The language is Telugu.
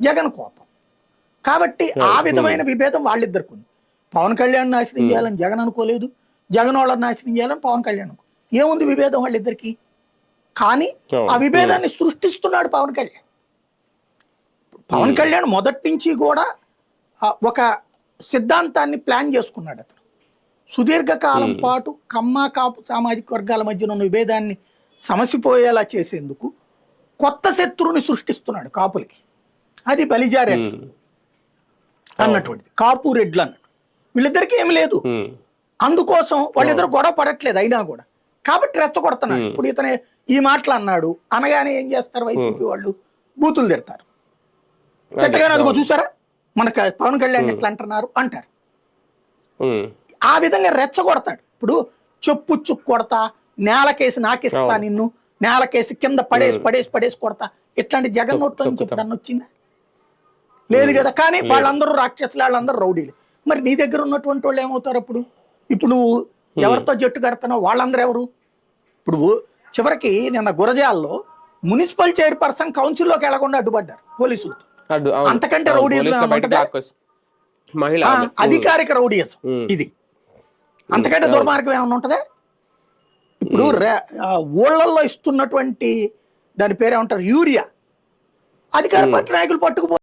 జగన్ కోపం. కాబట్టి ఆ విధమైన విభేదం వాళ్ళిద్దరికి ఉంది. పవన్ కళ్యాణ్ నాశనం చేయాలని జగన్ అనుకోలేదు, జగన్ వాళ్ళని నాశనం చేయాలని పవన్ కళ్యాణ్ అనుకో. ఏముంది విభేదం వాళ్ళిద్దరికి? కానీ ఆ విభేదాన్ని సృష్టిస్తున్నాడు పవన్ కళ్యాణ్. పవన్ కళ్యాణ్ మొదటి నుంచి కూడా ఒక సిద్ధాంతాన్ని ప్లాన్ చేసుకున్నాడు. అతను సుదీర్ఘకాలం పాటు కమ్మ కాపు సామాజిక వర్గాల మధ్యన ఉన్న విభేదాన్ని సమసిపోయేలా చేసేందుకు కొత్త శత్రువుని సృష్టిస్తున్నాడు కాపులకి. అది బలిజారెడ్డి అన్నటువంటిది, కాపు రెడ్లు అన్నట్టు. వీళ్ళిద్దరికీ ఏమి లేదు, అందుకోసం వాళ్ళిద్దరు గొడవ పడట్లేదు అయినా కూడా. కాబట్టి రెచ్చగొడుతున్నాడు. ఇప్పుడు ఇతను ఈ మాటలు అన్నాడు అనగానే ఏం చేస్తారు వైసీపీ వాళ్ళు? బూతులు తిడతారు. తిట్టగానే అదిగో చూసారా మనకు పవన్ కళ్యాణ్ ఎట్లా అంటున్నారు అంటారు. ఆ విధంగా రెచ్చగొడతాడు. ఇప్పుడు చెప్పుచ్చు కొడతా, నేలకేసి నాకిస్తా, నిన్ను నేలకేసి కింద పడేసి పడేసి పడేసి కొడతా, ఇట్లాంటి జగన్ నోట్లో నుంచి ఎప్పుడన్నా వచ్చిందా? లేదు కదా. కానీ వాళ్ళందరూ రాక్షసులు, వాళ్ళందరూ రౌడీలు. మరి నీ దగ్గర ఉన్నటువంటి వాళ్ళు ఏమవుతారు అప్పుడు? ఇప్పుడు నువ్వు ఎవరితో జట్టు కడతానో వాళ్ళందరూ ఎవరు? ఇప్పుడు చివరికి నిన్న గురజాల్లో మున్సిపల్ చైర్పర్సన్ కౌన్సిల్లోకి వెళ్లకుండా అడ్డుపడ్డారు పోలీసులతో. అంతకంటే రౌడీజం అధికారిక రౌడీజం ఇది. అంతకంటే దుర్మార్గం ఏమన్నా ఉంటుందా? ఇప్పుడు ఊళ్ళల్లో ఇస్తున్నటువంటి దాని పేరేమంటారు, యూరియా, అధికార పార్టీ నాయకులు పట్టుకుపో